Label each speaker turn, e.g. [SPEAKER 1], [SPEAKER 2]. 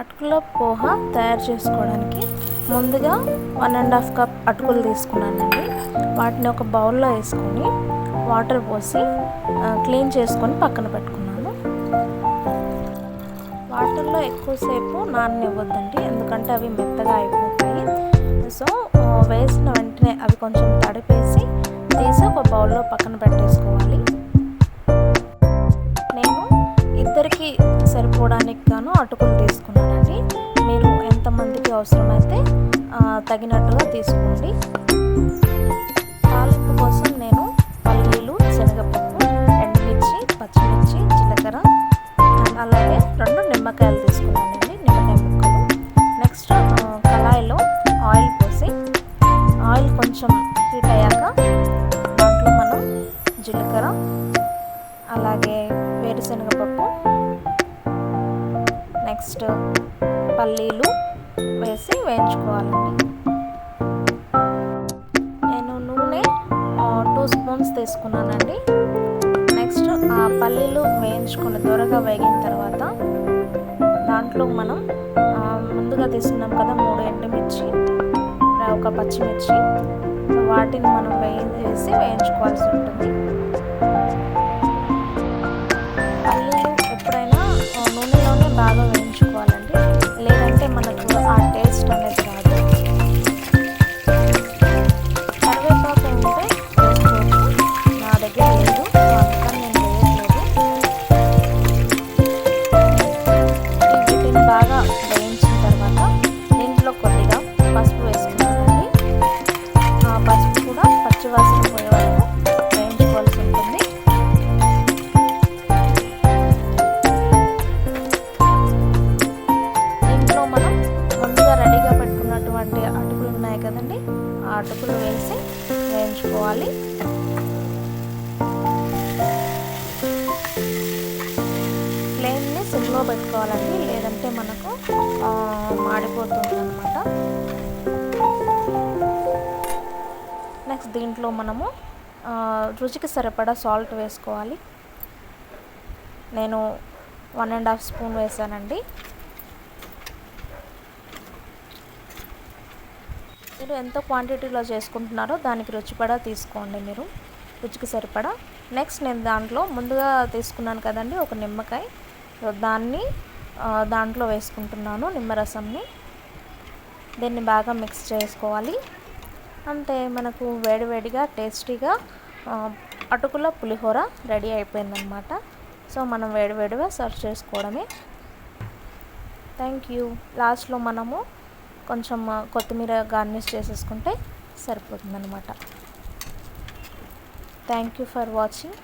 [SPEAKER 1] అటుకుల పోహ తయారు చేసుకోవడానికి ముందుగా 1.5 కప్ అటుకులు తీసుకున్నానండి. వాటిని ఒక బౌల్లో వేసుకొని వాటర్ పోసి క్లీన్ చేసుకొని పక్కన పెట్టుకున్నాను. వాటర్లో ఎక్కువసేపు నాననివ్వద్దండి, ఎందుకంటే అవి మెత్తగా అయిపోతాయి. సో వేసిన వెంటనే అవి కొంచెం తడిపేసి తీసి ఒక బౌల్లో పక్కన పెట్టేసుకోవాలి. నేను ఇద్దరికి సరిపోవడానికి గాను అటుకులు తీసుకున్నానండి. మీరు ఎంతమందికి అవసరమైతే తగినట్టుగా తీసుకోండి. తాలింపు కోసం నేను పల్లీలు, శనగపప్పు, ఎండుమిర్చి, పచ్చిమిర్చి, జీలకర్ర, అలాగే 2 నిమ్మకాయలు తీసుకున్నానండి, నిమ్మకాయ ముక్కలు. నెక్స్ట్ కళాయిలో ఆయిల్ పోసి ఆయిల్ కొంచెం హీట్ అయ్యాక దాంట్లో మనం జీలకర్ర, అలాగే వేరుశనగపప్పు, నెక్స్ట్ పల్లీలు వేసి వేయించుకోవాలండి. నేను నూనె 2 స్పూన్స్ తీసుకున్నానండి. నెక్స్ట్ ఆ పల్లీలు వేయించుకొని త్వరగా వేగిన తర్వాత దాంట్లో మనం ముందుగా తీసుకున్నాం కదా 3 ఎండుమిర్చి, 1 పచ్చిమిర్చి, వాటిని మనం వేసి వేయించుకోవాల్సి ఉంటుంది. పల్లీలు ఎప్పుడైనా నూనెలోనే బాగా వేయించుకోవాలండి, లేదంటే మనకు ఆ టేస్ట్ అనేది రాదు. కరివేపాకు ఉంటే వేసుకోవచ్చు, నా దగ్గర లేదు, అందుకని నేను వేయట్లేదు. వీటిని బాగా వేయించిన తర్వాత దీంట్లో కొద్దిగా పసుపు వేసుకున్నానండి. ఆ పసుపు కూడా పచ్చివాసన పోయే వరకు వేయించుకోవాల్సి ఉంటుంది. దీంట్లో మనం ముందుగా రెడీగా పెట్టుకున్నటువంటి అటుకులు ఉన్నాయి కదండి, ఆ అటుకులు వేసి వేయించుకోవాలి. ఫ్లేమ్ని సిమ్లో పెట్టుకోవాలండి, లేదంటే మనకు మాడిపోతుంది అన్నమాట. నెక్స్ట్ దీంట్లో మనము రుచికి సరిపడా సాల్ట్ వేసుకోవాలి. నేను 1.5 స్పూన్ వేసానండి. మీరు ఎంత క్వాంటిటీలో చేసుకుంటున్నారో దానికి రుచిపడా తీసుకోండి, మీరు రుచికి సరిపడా. నెక్స్ట్ నేను దాంట్లో ముందుగా తీసుకున్నాను కదండి 1 నిమ్మకాయ, దాన్ని దాంట్లో వేసుకుంటున్నాను, నిమ్మరసంని. దీన్ని బాగా మిక్స్ చేసుకోవాలి. అంతే, మనకు వేడివేడిగా టేస్టీగా అటుకుల పులిహోర రెడీ అయిపోయిందనమాట. సో మనం వేడివేడిగా సర్వ్ చేసుకోవడమే. Thank you. లాస్ట్లో మనము కొంచెం కొత్తిమీర గార్నిష్ చేసేసుకుంటే సరిపోతుందన్నమాట. Thank you for watching.